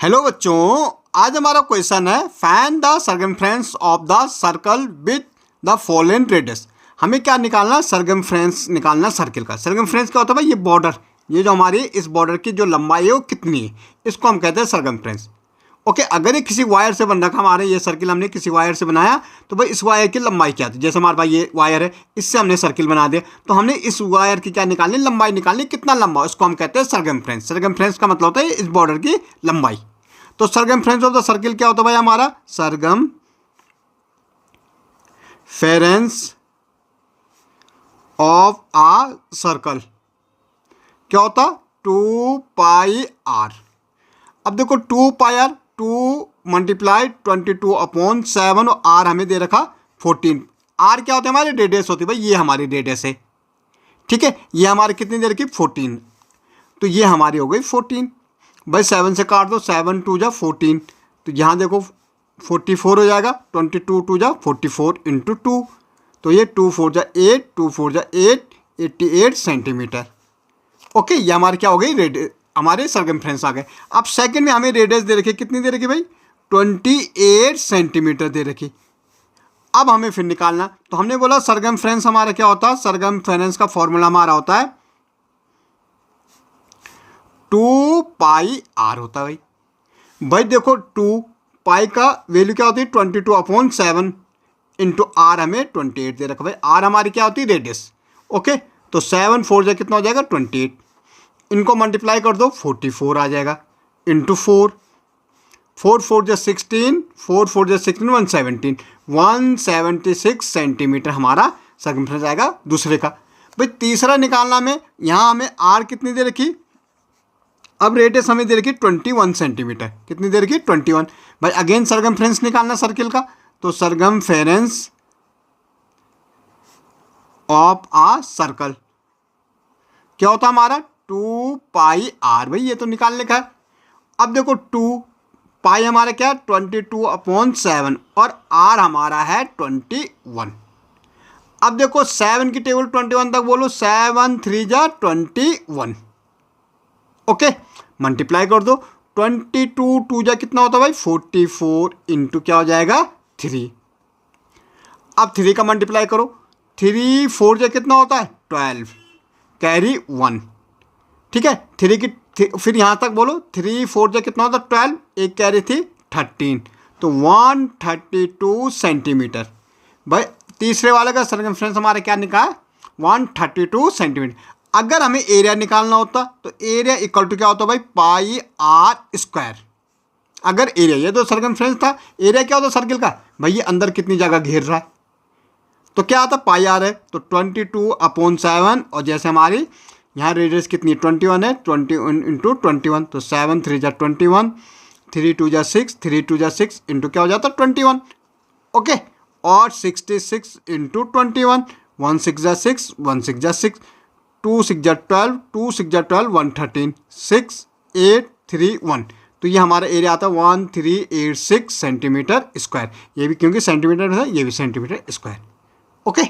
Hello बच्चों, आज हमारा क्वेश्चन है find the circumference of the circle with the following radius. हमें क्या निकालना, सर्कमफ्रेंस निकालना सर्किल का। सर्कमफ्रेंस क्या होता है भाई? ये बॉर्डर, ये जो हमारी इस बॉर्डर की जो लंबाई है वो कितनी है, इसको हम कहते हैं सर्कमफ्रेंस। ओके, अगर ये किसी वायर से बन रखा, हमारे ये सर्किल हमने किसी वायर से बनाया, तो भाई इस वायर की लंबाई क्या थी। जैसे हमारे पास ये वायर है, इससे हमने सर्किल बना दिया, तो हमने इस वायर की क्या निकालनी, लंबाई निकालनी, कितना लंबा, इसको हम कहते हैं सर्कमफ्रेंस। सर्कमफ्रेंस का मतलब होता है इस बॉर्डर की लंबाई। तो सर्कमफ्रेंस ऑफ द सर्किल क्या होता है भाई हमारा? सर्कमफेरेंस ऑफ आ सर्कल क्या होता? 2πr। अब देखो 2πr, 2 मल्टीप्लाई 22/7 और r हमें दे रखा 14। r क्या होता है? हमारी रेडियस होती है भाई, ये हमारी रेडियस है। ठीक है, ये हमारी कितनी दे रखी? 14। तो ये हमारी हो गई 14 भाई। 7 से काट दो, 7 2 जा 14, तो यहाँ देखो 44 हो जाएगा। 22 2 जा 44 इंटू 2, तो ये 2 4 जा 8, 2 4 जा 8, 88 सेंटीमीटर। ओके, ये हमारे क्या हो गई, हमारे सर्कमफ्रेंस आ गए। अब सेकंड में हमें रेडियस दे रखी, कितनी दे रखी भाई? 28 सेंटीमीटर दे रखी। अब हमें फिर निकालना, तो हमने बोला सर्कमफ्रेंस हमारा क्या होता है? सर्कमफ्रेंस का फॉर्मूला हमारा होता है 2πr होता है भाई। देखो 2 पाई का वैल्यू क्या होती है? 22/7 इंटू आर हमें 28 दे रखा भाई। आर हमारी क्या होती है? रेडियस। ओके, तो 7 4 जा कितना हो जाएगा? 28। इनको मल्टीप्लाई कर दो, 44 आ जाएगा इंटू 4, 4 4 जा 16, 4 4 जा 16 117, 176 सेंटीमीटर हमारा सर्कमफ्रेंस आएगा दूसरे का। भाई तीसरा निकालना में, यहाँ हमें आर कितनी दे रखी, अब रेडियस हमें दे रखी 21 सेंटीमीटर। कितनी दे रखी? 21 भाई। अगेन सर्कमफ्रेंस निकालना सर्किल का, तो सर्कमफेरेंस ऑफ आ सर्कल क्या होता हमारा? 2πr भाई, ये तो निकाल लिखा है। अब देखो 2 पाई हमारा क्या है? 22/7 और r हमारा है 21। अब देखो 7 की टेबल 21 तक बोलो, 7 3 जा 21। ओके, मल्टीप्लाई कर दो, 22 2 जा कितना होता है भाई? 44 इंटू क्या हो जाएगा? 3। अब 3 का मल्टीप्लाई करो, 3 4 जा कितना होता है? 12, कैरी 1। ठीक है, 3 की फिर यहाँ तक बोलो, 3 4 जा कितना होता है? 12, एक कैरी थी 13, तो 132 सेंटीमीटर भाई। तीसरे वाले का सर्कमफ्रेंस हमारा क्या निकाला? 132 सेंटीमीटर। अगर हमें एरिया निकालना होता, तो एरिया इक्वल टू क्या होता भाई? पाई आर स्क्वायर। अगर एरिया, ये तो सर्कमफ्रेंस था, एरिया क्या होता सर्किल का भाई? ये अंदर कितनी जगह घेर रहा है, तो क्या आता? पाई आर है, तो 22/7, और जैसे हमारी यहाँ रेडियस कितनी 21 है, 20 इंटू 21, तो 7 3 जा 21, 3 2 जा 6, 3 2 जा 6 इंटू क्या हो जाता? 21। ओके, और 66 इंटू 21, 1 6 जा 6, 1 6 जा 6, 2 6 जा 12, 2 6 जा 12, 113, 6 8 3 1। तो ये हमारा एरिया आता है 1386 सेंटीमीटर स्क्वायर। ये भी क्योंकि सेंटीमीटर है, ये भी सेंटीमीटर स्क्वायर। ओके।